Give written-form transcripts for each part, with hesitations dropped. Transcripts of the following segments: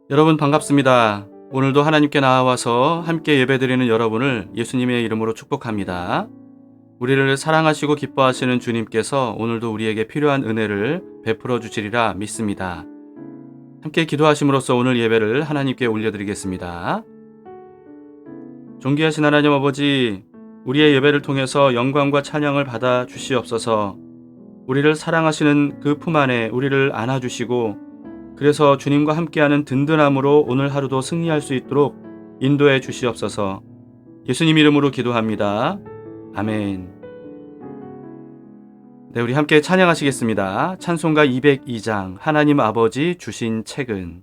여러분 반갑습니다. 오늘도 하나님께 나와서 함께 예배드리는 여러분을 예수님의 이름으로 축복합니다. 우리를 사랑하시고 기뻐하시는 주님께서 오늘도 우리에게 필요한 은혜를 베풀어 주시리라 믿습니다. 함께 기도하심으로써 오늘 예배를 하나님께 올려드리겠습니다. 존귀하신 하나님 아버지, 우리의 예배를 통해서 영광과 찬양을 받아 주시옵소서. 우리를 사랑하시는 그 품 안에 우리를 안아주시고, 그래서 주님과 함께하는 든든함으로 오늘 하루도 승리할 수 있도록 인도해 주시옵소서. 예수님 이름으로 기도합니다. 아멘. 네, 우리 함께 찬양하시겠습니다. 찬송가 202장 하나님 아버지 주신 책은,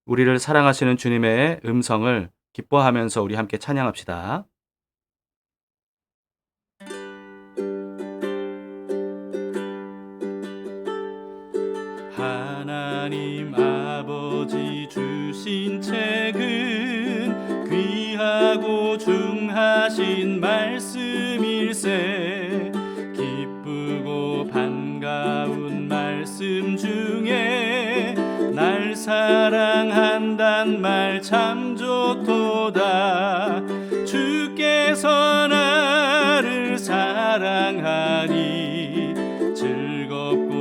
우리를 사랑하시는 주님의 음성을 기뻐하면서 우리 함께 찬양합시다. 하나님 아버지 주신 책은 귀하고 중하신 말씀일세. 기쁘고 반가운 말씀 중에 날 사랑한단 말 참 좋도다. 주께서 나를 사랑하니 즐겁도다.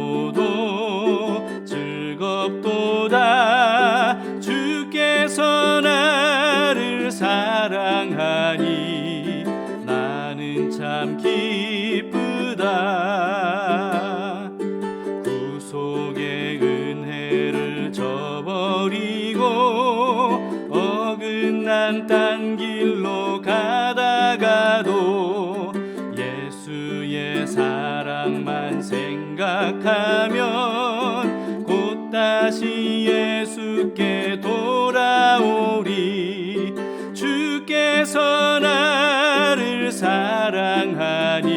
주께서 나를 사랑하니 나는 참 기쁘다. 구속의 은혜를 저버리고 어긋난 딴 길로 가다가도 예수의 사랑만 생각하면 곧 다시 예수께 돌아오리. 주께서 나를 사랑하니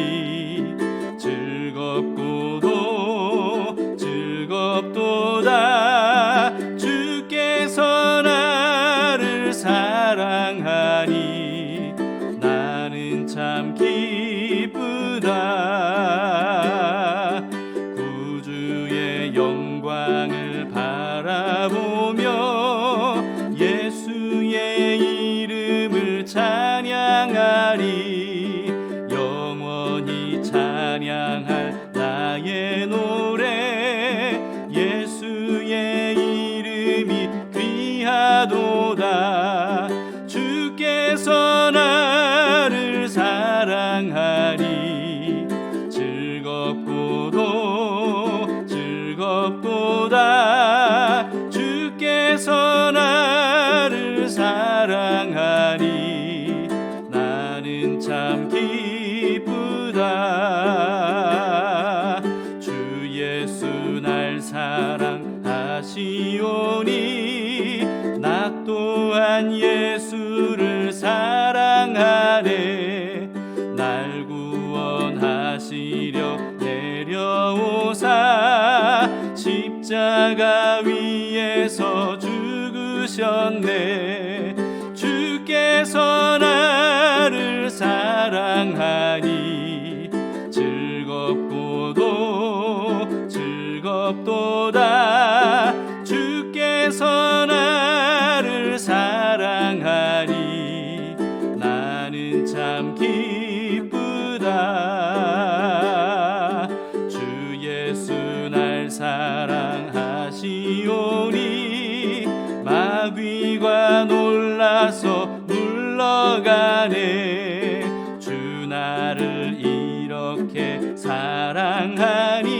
즐겁도다. 주께서 나를 사랑하니 나는 참 기쁘다. 구주의 영광을 바라보며 예수의 이름을 찬양하리. 영원히 찬양할 나의 노래, 예수의 이름이 귀하도다. 주께서 나를 사랑하니 즐겁도다. 주께서 나를 사랑하니 나는 참 기쁘다. 주 예수 날 사랑하시오니 나 또한 예수를 사랑하네. 날 구원하시려 내려오사 십자가 위에서 죽으셨네. 주께서 나를 사랑하니 즐겁도다. 주께서 나를 사랑하니 나는 참 기쁘다. 주 예수 날 사랑하시오니 마귀가 놀라서 물러가네. 주 나를 이렇게 사랑하니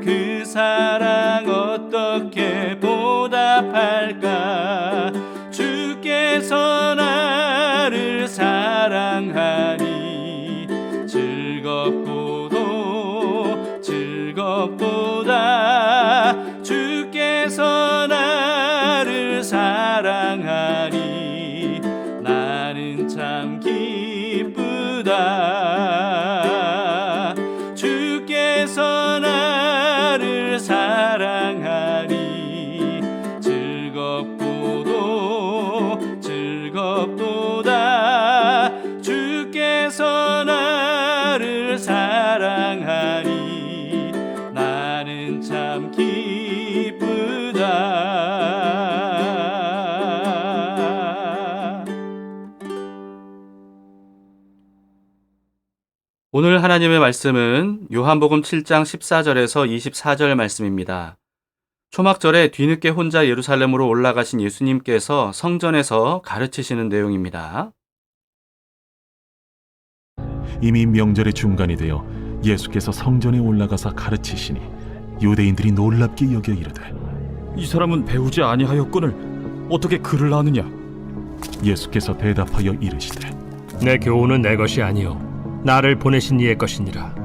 그 사랑 어떻게 보답할까. 주께서 나를 사랑하니 즐겁도다. 주께서 나를 사랑하니 나는 참 기쁘다. 주께서 나를 사랑하니 즐겁도다. 주께서 나를 사랑하니 나는 참 기쁘다. 오늘 하나님의 말씀은 요한복음 7장 14절에서 24절 말씀입니다. 초막절에 뒤늦게 혼자 예루살렘으로 올라가신 예수님께서 성전에서 가르치시는 내용입니다. 이미 명절의 중간이 되어 예수께서 성전에 올라가사 가르치시니 유대인들이 놀랍게 여겨 이르되, 이 사람은 배우지 아니하였거늘 어떻게 글을 아느냐? 예수께서 대답하여 이르시되, 내 교훈은 내 것이 아니요 나를 보내신 이의 것이니라.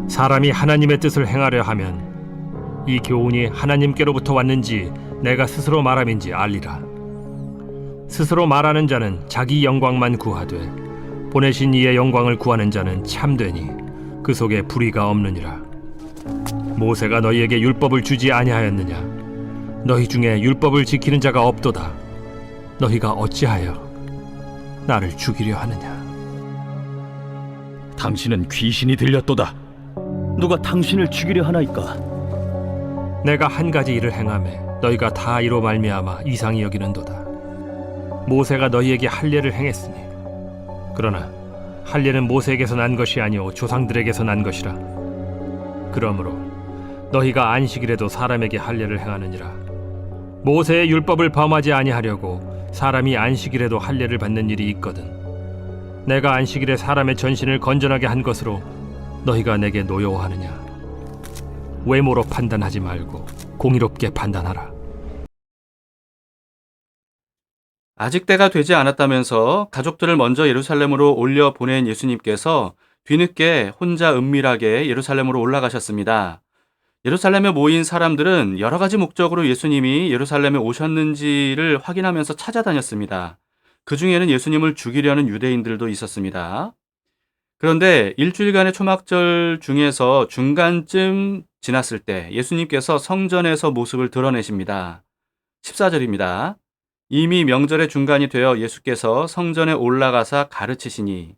사람이 하나님의 뜻을 행하려 하면 이 교훈이 하나님께로부터 왔는지 내가 스스로 말함인지 알리라. 스스로 말하는 자는 자기 영광만 구하되 보내신 이의 영광을 구하는 자는 참되니 그 속에 불의가 없느니라. 모세가 너희에게 율법을 주지 아니하였느냐? 너희 중에 율법을 지키는 자가 없도다. 너희가 어찌하여 나를 죽이려 하느냐? 당신은 귀신이 들렸도다. 누가 당신을 죽이려 하나이까? 내가 한 가지 일을 행하매 너희가 다 이로 말미암아 이상히 여기는도다. 모세가 너희에게 할례를 행했으니 그러나 할례는 모세에게서 난 것이 아니오 조상들에게서 난 것이라. 그러므로 너희가 안식일에도 사람에게 할례를 행하느니라. 모세의 율법을 범하지 아니하려고 사람이 안식일에도 할례를 받는 일이 있거든. 내가 안식일에 사람의 전신을 건전하게 한 것으로 너희가 내게 노여워하느냐? 외모로 판단하지 말고 공의롭게 판단하라. 아직 때가 되지 않았다면서 가족들을 먼저 예루살렘으로 올려 보낸 예수님께서 뒤늦게 혼자 은밀하게 예루살렘으로 올라가셨습니다. 예루살렘에 모인 사람들은 여러 가지 목적으로 예수님이 예루살렘에 오셨는지를 확인하면서 찾아다녔습니다. 그 중에는 예수님을 죽이려는 유대인들도 있었습니다. 그런데 일주일간의 초막절 중에서 중간쯤 지났을 때 예수님께서 성전에서 모습을 드러내십니다. 14절입니다. 이미 명절의 중간이 되어 예수께서 성전에 올라가사 가르치시니,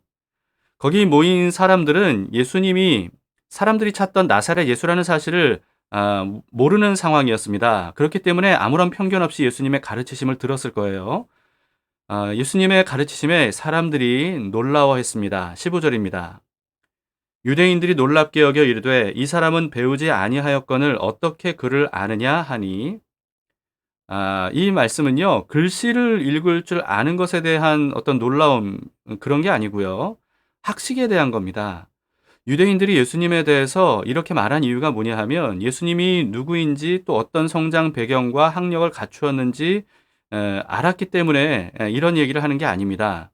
거기 모인 사람들은 예수님이 사람들이 찾던 나사렛 예수라는 사실을 모르는 상황이었습니다. 그렇기 때문에 아무런 편견 없이 예수님의 가르치심을 들었을 거예요. 예수님의 가르치심에 사람들이 놀라워했습니다. 15절입니다. 유대인들이 놀랍게 여겨 이르되 이 사람은 배우지 아니하였거늘 어떻게 글을 아느냐 하니, 이 말씀은요, 글씨를 읽을 줄 아는 것에 대한 어떤 놀라움, 그런 게 아니고요, 학식에 대한 겁니다. 유대인들이 예수님에 대해서 이렇게 말한 이유가 뭐냐 하면 예수님이 누구인지 또 어떤 성장 배경과 학력을 갖추었는지 알았기 때문에 이런 얘기를 하는 게 아닙니다.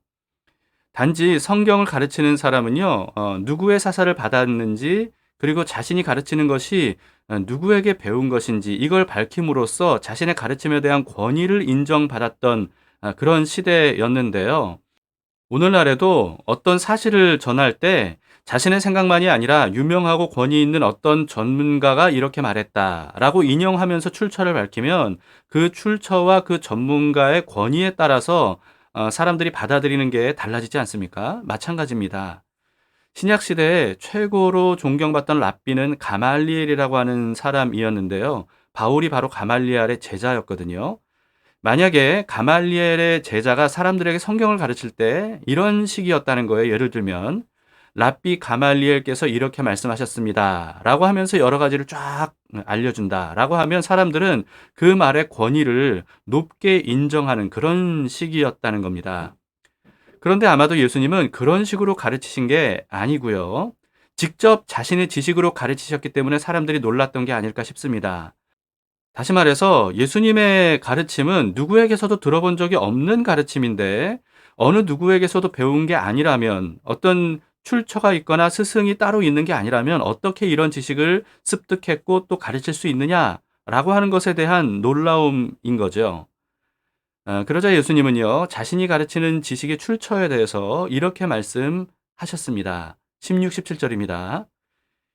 단지 성경을 가르치는 사람은요, 누구의 사사를 받았는지, 그리고 자신이 가르치는 것이 누구에게 배운 것인지 이걸 밝힘으로써 자신의 가르침에 대한 권위를 인정받았던 그런 시대였는데요. 오늘날에도 어떤 사실을 전할 때 자신의 생각만이 아니라 유명하고 권위 있는 어떤 전문가가 이렇게 말했다라고 인용하면서 출처를 밝히면 그 출처와 그 전문가의 권위에 따라서 사람들이 받아들이는 게 달라지지 않습니까? 마찬가지입니다. 신약 시대에 최고로 존경받던 랍비는 가말리엘이라고 하는 사람이었는데요. 바울이 바로 가말리엘의 제자였거든요. 만약에 가말리엘의 제자가 사람들에게 성경을 가르칠 때 이런 식이었다는 거예요. 예를 들면 랍비 가말리엘께서 이렇게 말씀하셨습니다 라고 하면서 여러 가지를 쫙 알려준다 라고 하면 사람들은 그 말의 권위를 높게 인정하는 그런 식이었다는 겁니다. 그런데 아마도 예수님은 그런 식으로 가르치신 게 아니고요, 직접 자신의 지식으로 가르치셨기 때문에 사람들이 놀랐던 게 아닐까 싶습니다. 다시 말해서 예수님의 가르침은 누구에게서도 들어본 적이 없는 가르침인데 어느 누구에게서도 배운 게 아니라면, 어떤 출처가 있거나 스승이 따로 있는 게 아니라면 어떻게 이런 지식을 습득했고 또 가르칠 수 있느냐라고 하는 것에 대한 놀라움인 거죠. 그러자 예수님은요, 자신이 가르치는 지식의 출처에 대해서 이렇게 말씀하셨습니다. 16, 17절입니다.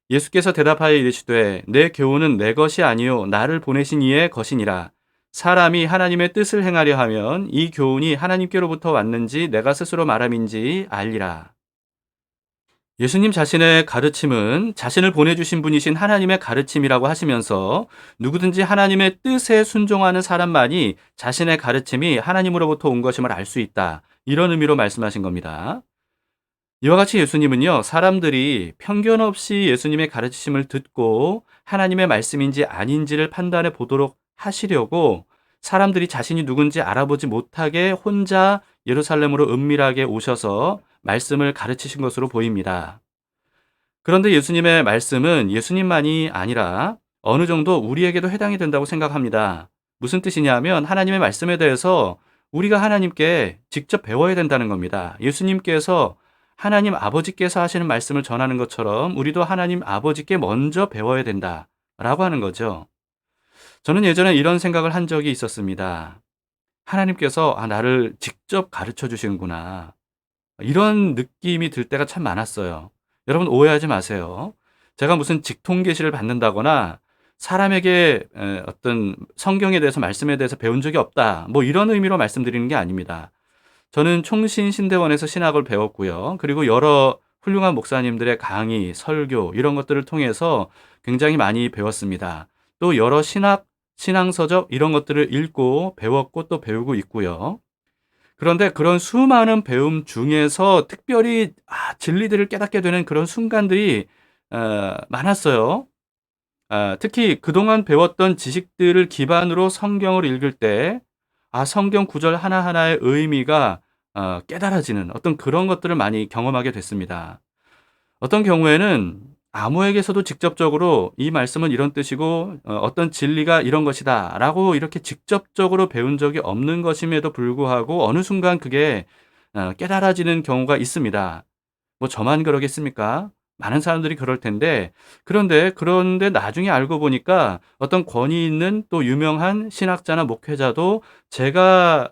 예수께서 대답하여 이르시되 내 교훈은 내 것이 아니요 나를 보내신 이의 것이니라. 사람이 하나님의 뜻을 행하려 하면 이 교훈이 하나님께로부터 왔는지 내가 스스로 말함인지 알리라. 예수님 자신의 가르침은 자신을 보내주신 분이신 하나님의 가르침이라고 하시면서 누구든지 하나님의 뜻에 순종하는 사람만이 자신의 가르침이 하나님으로부터 온 것임을 알 수 있다, 이런 의미로 말씀하신 겁니다. 이와 같이 예수님은요, 사람들이 편견 없이 예수님의 가르치심을 듣고 하나님의 말씀인지 아닌지를 판단해 보도록 하시려고 사람들이 자신이 누군지 알아보지 못하게 혼자 예루살렘으로 은밀하게 오셔서 말씀을 가르치신 것으로 보입니다. 그런데 예수님의 말씀은 예수님만이 아니라 어느 정도 우리에게도 해당이 된다고 생각합니다. 무슨 뜻이냐면 하나님의 말씀에 대해서 우리가 하나님께 직접 배워야 된다는 겁니다. 예수님께서 하나님 아버지께서 하시는 말씀을 전하는 것처럼 우리도 하나님 아버지께 먼저 배워야 된다라고 하는 거죠. 저는 예전에 이런 생각을 한 적이 있었습니다. 하나님께서 나를 직접 가르쳐 주시는구나. 이런 느낌이 들 때가 참 많았어요. 여러분 오해하지 마세요. 제가 무슨 직통 계시를 받는다거나 사람에게 어떤 성경에 대해서 말씀에 대해서 배운 적이 없다. 뭐 이런 의미로 말씀드리는 게 아닙니다. 저는 총신신대원에서 신학을 배웠고요. 그리고 여러 훌륭한 목사님들의 강의, 설교 이런 것들을 통해서 굉장히 많이 배웠습니다. 또 여러 신앙서적 이런 것들을 읽고 배웠고 또 배우고 있고요. 그런데 그런 수많은 배움 중에서 특별히 진리들을 깨닫게 되는 그런 순간들이 많았어요. 특히 그동안 배웠던 지식들을 기반으로 성경을 읽을 때 성경 구절 하나하나의 의미가 깨달아지는 어떤 그런 것들을 많이 경험하게 됐습니다. 어떤 경우에는 아무에게서도 직접적으로 이 말씀은 이런 뜻이고 어떤 진리가 이런 것이다 라고 이렇게 직접적으로 배운 적이 없는 것임에도 불구하고 어느 순간 그게 깨달아지는 경우가 있습니다. 뭐 저만 그러겠습니까? 많은 사람들이 그럴 텐데 그런데 나중에 알고 보니까 어떤 권위 있는 또 유명한 신학자나 목회자도 제가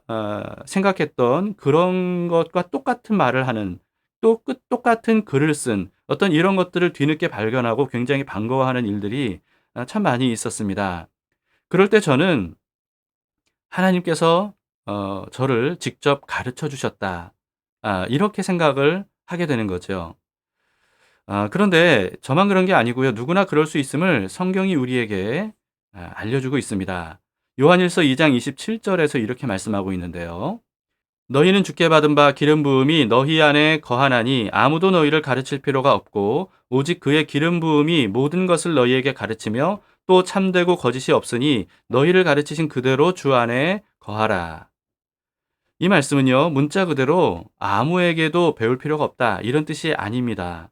생각했던 그런 것과 똑같은 말을 하는 똑같은 글을 쓴 어떤 이런 것들을 뒤늦게 발견하고 굉장히 반가워하는 일들이 참 많이 있었습니다. 그럴 때 저는 하나님께서 저를 직접 가르쳐 주셨다. 이렇게 생각을 하게 되는 거죠. 그런데 저만 그런 게 아니고요. 누구나 그럴 수 있음을 성경이 우리에게 알려주고 있습니다. 요한일서 2장 27절에서 이렇게 말씀하고 있는데요. 너희는 주께 받은 바 기름 부음이 너희 안에 거하나니 아무도 너희를 가르칠 필요가 없고 오직 그의 기름 부음이 모든 것을 너희에게 가르치며 또 참되고 거짓이 없으니 너희를 가르치신 그대로 주 안에 거하라. 이 말씀은요, 문자 그대로 아무에게도 배울 필요가 없다 이런 뜻이 아닙니다.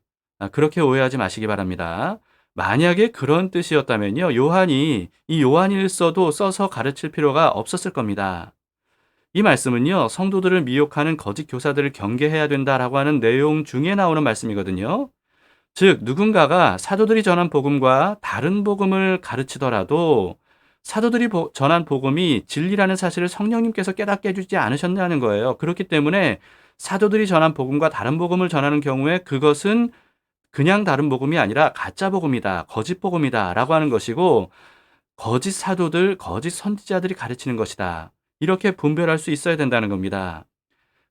그렇게 오해하지 마시기 바랍니다. 만약에 그런 뜻이었다면요, 요한이 이 요한일서도 써서 가르칠 필요가 없었을 겁니다. 이 말씀은요, 성도들을 미혹하는 거짓 교사들을 경계해야 된다라고 하는 내용 중에 나오는 말씀이거든요. 즉, 누군가가 사도들이 전한 복음과 다른 복음을 가르치더라도 사도들이 전한 복음이 진리라는 사실을 성령님께서 깨닫게 해주지 않으셨냐는 거예요. 그렇기 때문에 사도들이 전한 복음과 다른 복음을 전하는 경우에 그것은 그냥 다른 복음이 아니라 가짜 복음이다, 거짓 복음이다 라고 하는 것이고 거짓 사도들, 거짓 선지자들이 가르치는 것이다. 이렇게 분별할 수 있어야 된다는 겁니다.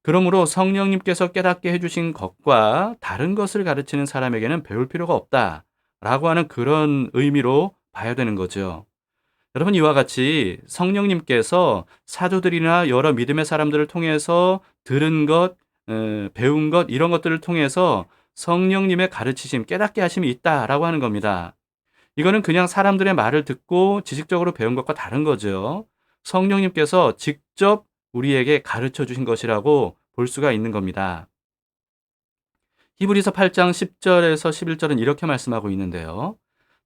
그러므로 성령님께서 깨닫게 해주신 것과 다른 것을 가르치는 사람에게는 배울 필요가 없다라고 하는 그런 의미로 봐야 되는 거죠. 여러분 이와 같이 성령님께서 사도들이나 여러 믿음의 사람들을 통해서 들은 것, 배운 것 이런 것들을 통해서 성령님의 가르치심, 깨닫게 하심이 있다라고 하는 겁니다. 이거는 그냥 사람들의 말을 듣고 지식적으로 배운 것과 다른 거죠. 성령님께서 직접 우리에게 가르쳐 주신 것이라고 볼 수가 있는 겁니다. 히브리서 8장 10절에서 11절은 이렇게 말씀하고 있는데요.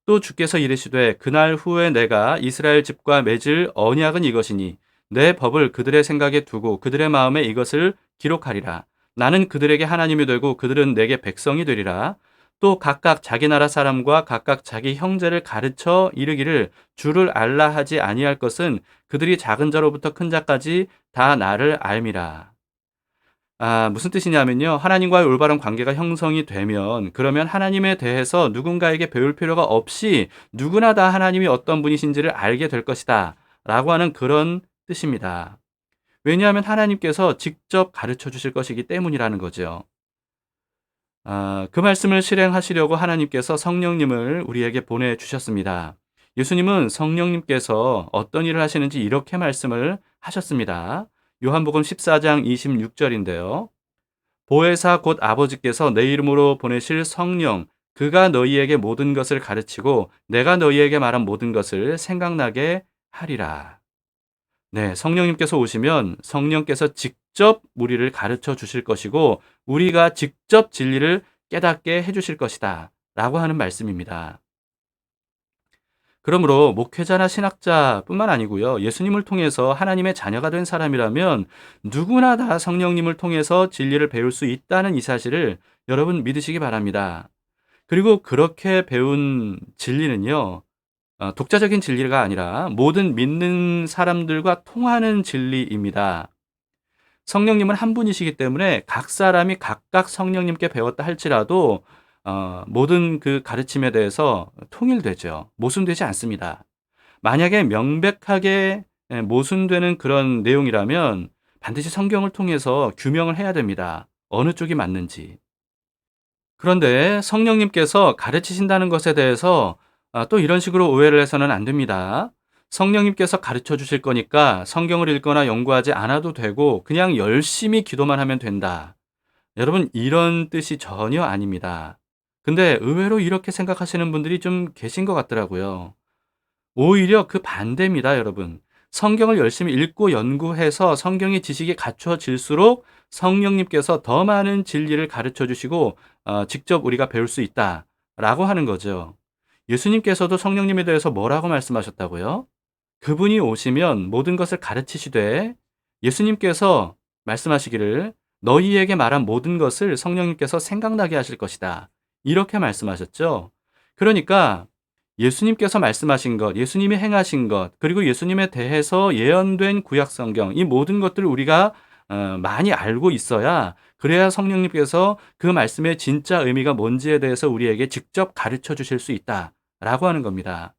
또 주께서 이르시되 그날 후에 내가 이스라엘 집과 맺을 언약은 이것이니 내 법을 그들의 생각에 두고 그들의 마음에 이것을 기록하리라. 나는 그들에게 하나님이 되고 그들은 내게 백성이 되리라. 또 각각 자기 나라 사람과 각각 자기 형제를 가르쳐 이르기를 주를 알라 하지 아니할 것은 그들이 작은 자로부터 큰 자까지 다 나를 알미라. 무슨 뜻이냐면요. 하나님과의 올바른 관계가 형성이 되면 그러면 하나님에 대해서 누군가에게 배울 필요가 없이 누구나 다 하나님이 어떤 분이신지를 알게 될 것이다 라고 하는 그런 뜻입니다. 왜냐하면 하나님께서 직접 가르쳐 주실 것이기 때문이라는 거죠. 그 말씀을 실행하시려고 하나님께서 성령님을 우리에게 보내주셨습니다. 예수님은 성령님께서 어떤 일을 하시는지 이렇게 말씀을 하셨습니다. 요한복음 14장 26절인데요. 보혜사 곧 아버지께서 내 이름으로 보내실 성령, 그가 너희에게 모든 것을 가르치고 내가 너희에게 말한 모든 것을 생각나게 하리라. 네, 성령님께서 오시면 성령께서 직접 우리를 가르쳐 주실 것이고 우리가 직접 진리를 깨닫게 해 주실 것이다 라고 하는 말씀입니다. 그러므로 목회자나 신학자뿐만 아니고요. 예수님을 통해서 하나님의 자녀가 된 사람이라면 누구나 다 성령님을 통해서 진리를 배울 수 있다는 이 사실을 여러분 믿으시기 바랍니다. 그리고 그렇게 배운 진리는요. 독자적인 진리가 아니라 모든 믿는 사람들과 통하는 진리입니다. 성령님은 한 분이시기 때문에 각 사람이 각각 성령님께 배웠다 할지라도 모든 그 가르침에 대해서 통일되죠. 모순되지 않습니다. 만약에 명백하게 모순되는 그런 내용이라면 반드시 성경을 통해서 규명을 해야 됩니다. 어느 쪽이 맞는지. 그런데 성령님께서 가르치신다는 것에 대해서 또 이런 식으로 오해를 해서는 안 됩니다. 성령님께서 가르쳐 주실 거니까 성경을 읽거나 연구하지 않아도 되고 그냥 열심히 기도만 하면 된다. 여러분, 이런 뜻이 전혀 아닙니다. 근데 의외로 이렇게 생각하시는 분들이 좀 계신 것 같더라고요. 오히려 그 반대입니다, 여러분. 성경을 열심히 읽고 연구해서 성경의 지식이 갖춰질수록 성령님께서 더 많은 진리를 가르쳐 주시고 직접 우리가 배울 수 있다라고 하는 거죠. 예수님께서도 성령님에 대해서 뭐라고 말씀하셨다고요? 그분이 오시면 모든 것을 가르치시되 예수님께서 말씀하시기를 너희에게 말한 모든 것을 성령님께서 생각나게 하실 것이다. 이렇게 말씀하셨죠. 그러니까 예수님께서 말씀하신 것, 예수님이 행하신 것, 그리고 예수님에 대해서 예언된 구약 성경, 이 모든 것들을 우리가 많이 알고 있어야 그래야 성령님께서 그 말씀의 진짜 의미가 뭔지에 대해서 우리에게 직접 가르쳐 주실 수 있다라고 하는 겁니다.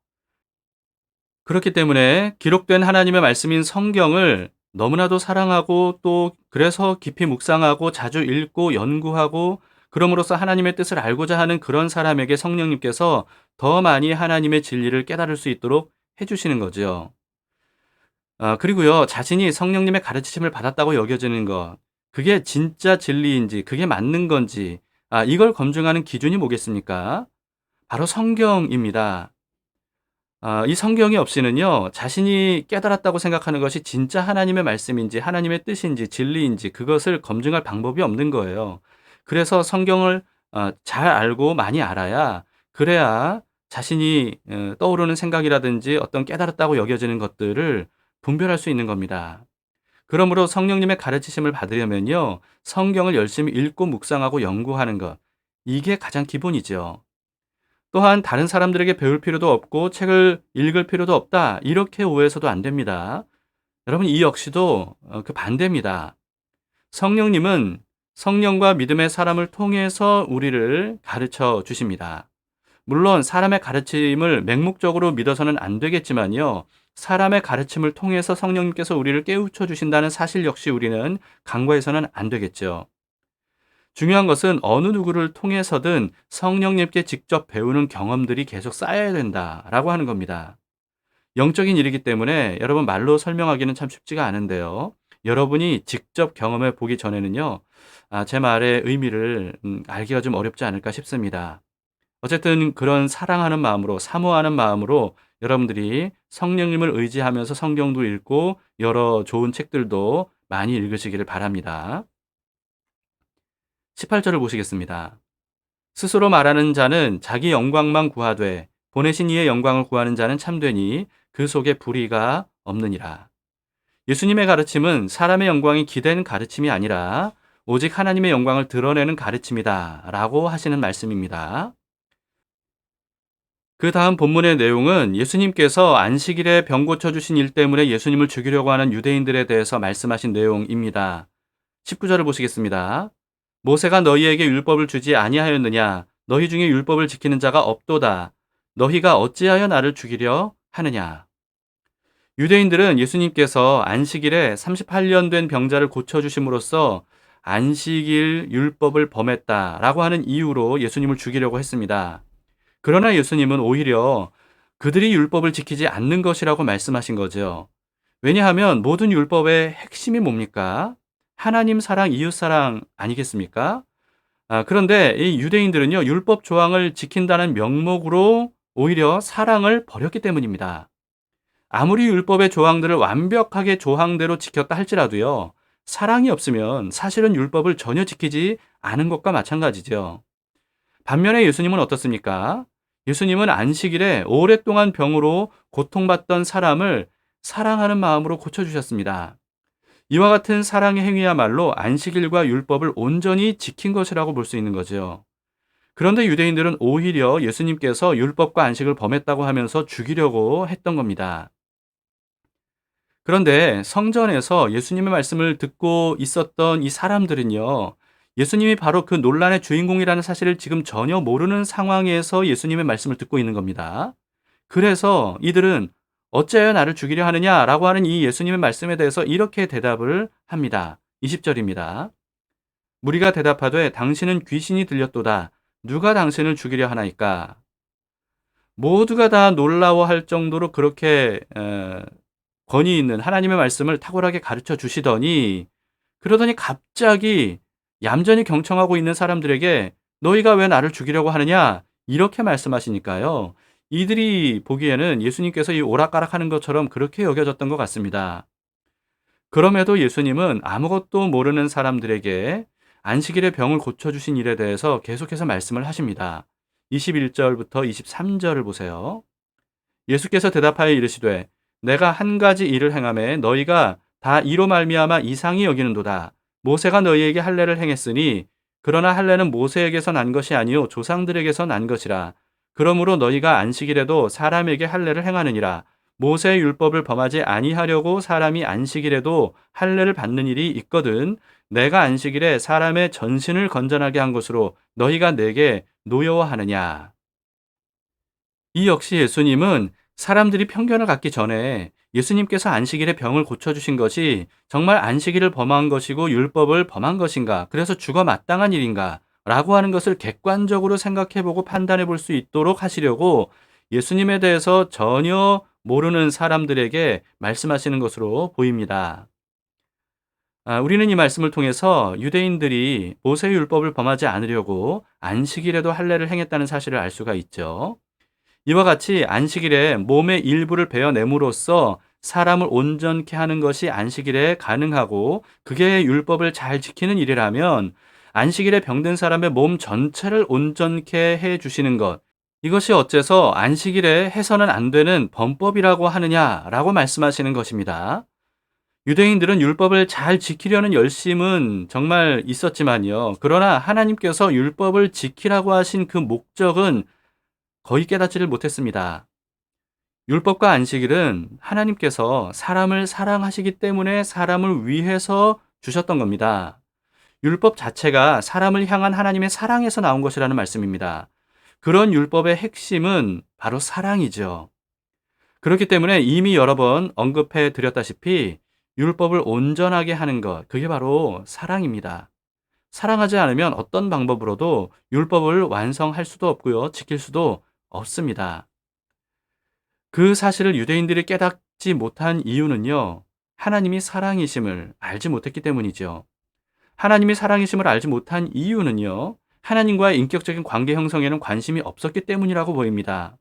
그렇기 때문에 기록된 하나님의 말씀인 성경을 너무나도 사랑하고 또 그래서 깊이 묵상하고 자주 읽고 연구하고 그럼으로써 하나님의 뜻을 알고자 하는 그런 사람에게 성령님께서 더 많이 하나님의 진리를 깨달을 수 있도록 해주시는 거죠. 그리고요, 자신이 성령님의 가르치심을 받았다고 여겨지는 것, 그게 진짜 진리인지, 그게 맞는 건지, 이걸 검증하는 기준이 뭐겠습니까? 바로 성경입니다. 이 성경이 없이는요, 자신이 깨달았다고 생각하는 것이 진짜 하나님의 말씀인지, 하나님의 뜻인지, 진리인지, 그것을 검증할 방법이 없는 거예요. 그래서 성경을 잘 알고 많이 알아야, 그래야 자신이 떠오르는 생각이라든지 어떤 깨달았다고 여겨지는 것들을 분별할 수 있는 겁니다. 그러므로 성령님의 가르치심을 받으려면요, 성경을 열심히 읽고 묵상하고 연구하는 것, 이게 가장 기본이죠. 또한 다른 사람들에게 배울 필요도 없고 책을 읽을 필요도 없다, 이렇게 오해해서도 안 됩니다. 여러분, 이 역시도 그 반대입니다. 성령님은 성령과 믿음의 사람을 통해서 우리를 가르쳐 주십니다. 물론 사람의 가르침을 맹목적으로 믿어서는 안 되겠지만요, 사람의 가르침을 통해서 성령님께서 우리를 깨우쳐 주신다는 사실 역시 우리는 간과해서는 안 되겠죠. 중요한 것은 어느 누구를 통해서든 성령님께 직접 배우는 경험들이 계속 쌓여야 된다라고 하는 겁니다. 영적인 일이기 때문에 여러분 말로 설명하기는 참 쉽지가 않은데요. 여러분이 직접 경험해 보기 전에는요, 제 말의 의미를 알기가 좀 어렵지 않을까 싶습니다. 어쨌든 그런 사랑하는 마음으로, 사모하는 마음으로 여러분들이 성령님을 의지하면서 성경도 읽고 여러 좋은 책들도 많이 읽으시기를 바랍니다. 18절을 보시겠습니다. 스스로 말하는 자는 자기 영광만 구하되 보내신 이의 영광을 구하는 자는 참되니 그 속에 불의가 없느니라. 예수님의 가르침은 사람의 영광이 기댄 가르침이 아니라 오직 하나님의 영광을 드러내는 가르침이다 라고 하시는 말씀입니다. 그 다음 본문의 내용은 예수님께서 안식일에 병 고쳐주신 일 때문에 예수님을 죽이려고 하는 유대인들에 대해서 말씀하신 내용입니다. 19절을 보시겠습니다. 모세가 너희에게 율법을 주지 아니하였느냐? 너희 중에 율법을 지키는 자가 없도다. 너희가 어찌하여 나를 죽이려 하느냐? 유대인들은 예수님께서 안식일에 38년 된 병자를 고쳐주심으로써 안식일 율법을 범했다라고 하는 이유로 예수님을 죽이려고 했습니다. 그러나 예수님은 오히려 그들이 율법을 지키지 않는 것이라고 말씀하신 거죠. 왜냐하면 모든 율법의 핵심이 뭡니까? 하나님 사랑, 이웃 사랑 아니겠습니까? 그런데 이 유대인들은요, 율법 조항을 지킨다는 명목으로 오히려 사랑을 버렸기 때문입니다. 아무리 율법의 조항들을 완벽하게 조항대로 지켰다 할지라도요, 사랑이 없으면 사실은 율법을 전혀 지키지 않은 것과 마찬가지죠. 반면에 예수님은 어떻습니까? 예수님은 안식일에 오랫동안 병으로 고통받던 사람을 사랑하는 마음으로 고쳐주셨습니다. 이와 같은 사랑의 행위야말로 안식일과 율법을 온전히 지킨 것이라고 볼 수 있는 거죠. 그런데 유대인들은 오히려 예수님께서 율법과 안식을 범했다고 하면서 죽이려고 했던 겁니다. 그런데 성전에서 예수님의 말씀을 듣고 있었던 이 사람들은요, 예수님이 바로 그 논란의 주인공이라는 사실을 지금 전혀 모르는 상황에서 예수님의 말씀을 듣고 있는 겁니다. 그래서 이들은 어찌하여 나를 죽이려 하느냐라고 하는 이 예수님의 말씀에 대해서 이렇게 대답을 합니다. 20절입니다. 무리가 대답하되 당신은 귀신이 들렸도다. 누가 당신을 죽이려 하나이까? 모두가 다 놀라워할 정도로 그렇게 권위 있는 하나님의 말씀을 탁월하게 가르쳐 주시더니, 그러더니 갑자기 얌전히 경청하고 있는 사람들에게 너희가 왜 나를 죽이려고 하느냐 이렇게 말씀하시니까요, 이들이 보기에는 예수님께서 이 오락가락하는 것처럼 그렇게 여겨졌던 것 같습니다. 그럼에도 예수님은 아무것도 모르는 사람들에게 안식일의 병을 고쳐주신 일에 대해서 계속해서 말씀을 하십니다. 21절부터 23절을 보세요. 예수께서 대답하여 이르시되 내가 한 가지 일을 행하매 너희가 다 이로 말미암아 이상히 여기는도다. 모세가 너희에게 할례를 행했으니 그러나 할례는 모세에게서 난 것이 아니요 조상들에게서 난 것이라. 그러므로 너희가 안식일에도 사람에게 할례를 행하느니라. 모세의 율법을 범하지 아니하려고 사람이 안식일에도 할례를 받는 일이 있거든. 내가 안식일에 사람의 전신을 건전하게 한 것으로 너희가 내게 노여워하느냐. 이 역시 예수님은 사람들이 편견을 갖기 전에 예수님께서 안식일에 병을 고쳐주신 것이 정말 안식일을 범한 것이고 율법을 범한 것인가, 그래서 죽어 마땅한 일인가 라고 하는 것을 객관적으로 생각해보고 판단해 볼 수 있도록 하시려고 예수님에 대해서 전혀 모르는 사람들에게 말씀하시는 것으로 보입니다. 우리는 이 말씀을 통해서 유대인들이 모세의 율법을 범하지 않으려고 안식일에도 할례를 행했다는 사실을 알 수가 있죠. 이와 같이 안식일에 몸의 일부를 베어냄으로써 사람을 온전케 하는 것이 안식일에 가능하고 그게 율법을 잘 지키는 일이라면, 안식일에 병든 사람의 몸 전체를 온전케 해 주시는 것, 이것이 어째서 안식일에 해서는 안 되는 범법이라고 하느냐라고 말씀하시는 것입니다. 유대인들은 율법을 잘 지키려는 열심은 정말 있었지만요, 그러나 하나님께서 율법을 지키라고 하신 그 목적은 거의 깨닫지를 못했습니다. 율법과 안식일은 하나님께서 사람을 사랑하시기 때문에 사람을 위해서 주셨던 겁니다. 율법 자체가 사람을 향한 하나님의 사랑에서 나온 것이라는 말씀입니다. 그런 율법의 핵심은 바로 사랑이죠. 그렇기 때문에 이미 여러 번 언급해 드렸다시피 율법을 온전하게 하는 것, 그게 바로 사랑입니다. 사랑하지 않으면 어떤 방법으로도 율법을 완성할 수도 없고요, 지킬 수도 없습니다. 그 사실을 유대인들이 깨닫지 못한 이유는요, 하나님이 사랑이심을 알지 못했기 때문이죠. 하나님이 사랑이심을 알지 못한 이유는요, 하나님과의 인격적인 관계 형성에는 관심이 없었기 때문이라고 보입니다.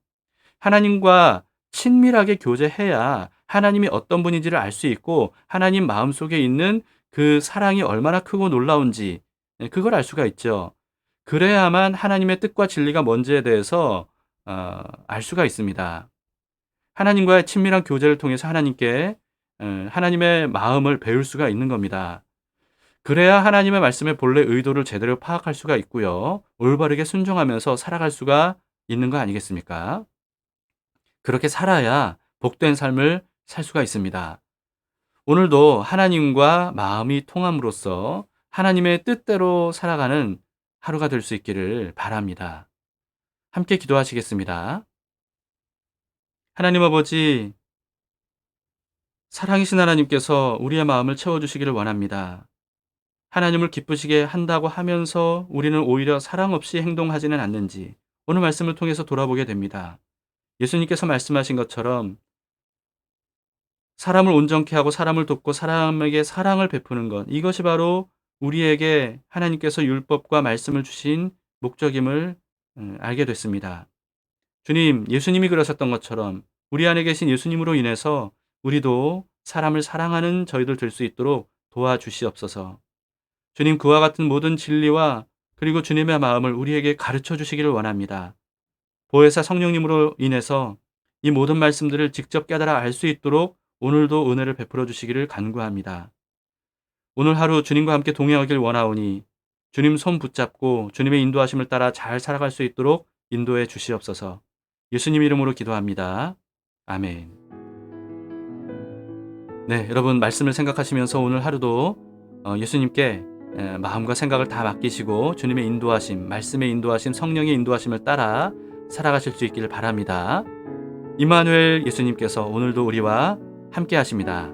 하나님과 친밀하게 교제해야 하나님이 어떤 분인지를 알 수 있고 하나님 마음속에 있는 그 사랑이 얼마나 크고 놀라운지 그걸 알 수가 있죠. 그래야만 하나님의 뜻과 진리가 뭔지에 대해서 알 수가 있습니다. 하나님과의 친밀한 교제를 통해서 하나님께 하나님의 마음을 배울 수가 있는 겁니다. 그래야 하나님의 말씀의 본래 의도를 제대로 파악할 수가 있고요, 올바르게 순종하면서 살아갈 수가 있는 거 아니겠습니까? 그렇게 살아야 복된 삶을 살 수가 있습니다. 오늘도 하나님과 마음이 통함으로써 하나님의 뜻대로 살아가는 하루가 될 수 있기를 바랍니다. 함께 기도하시겠습니다. 하나님 아버지, 사랑이신 하나님께서 우리의 마음을 채워주시기를 원합니다. 하나님을 기쁘시게 한다고 하면서 우리는 오히려 사랑 없이 행동하지는 않는지 오늘 말씀을 통해서 돌아보게 됩니다. 예수님께서 말씀하신 것처럼 사람을 온전케 하고 사람을 돕고 사람에게 사랑을 베푸는 것, 이것이 바로 우리에게 하나님께서 율법과 말씀을 주신 목적임을 알게 됐습니다. 주님, 예수님이 그러셨던 것처럼 우리 안에 계신 예수님으로 인해서 우리도 사람을 사랑하는 저희들 될 수 있도록 도와주시옵소서. 주님, 그와 같은 모든 진리와 그리고 주님의 마음을 우리에게 가르쳐 주시기를 원합니다. 보혜사 성령님으로 인해서 이 모든 말씀들을 직접 깨달아 알 수 있도록 오늘도 은혜를 베풀어 주시기를 간구합니다. 오늘 하루 주님과 함께 동행하길 원하오니 주님 손 붙잡고 주님의 인도하심을 따라 잘 살아갈 수 있도록 인도해 주시옵소서. 예수님 이름으로 기도합니다. 아멘. 네, 여러분 말씀을 생각하시면서 오늘 하루도 예수님께 마음과 생각을 다 맡기시고 주님의 인도하심, 말씀의 인도하심, 성령의 인도하심을 따라 살아가실 수 있기를 바랍니다. 임마누엘 예수님께서 오늘도 우리와 함께 하십니다.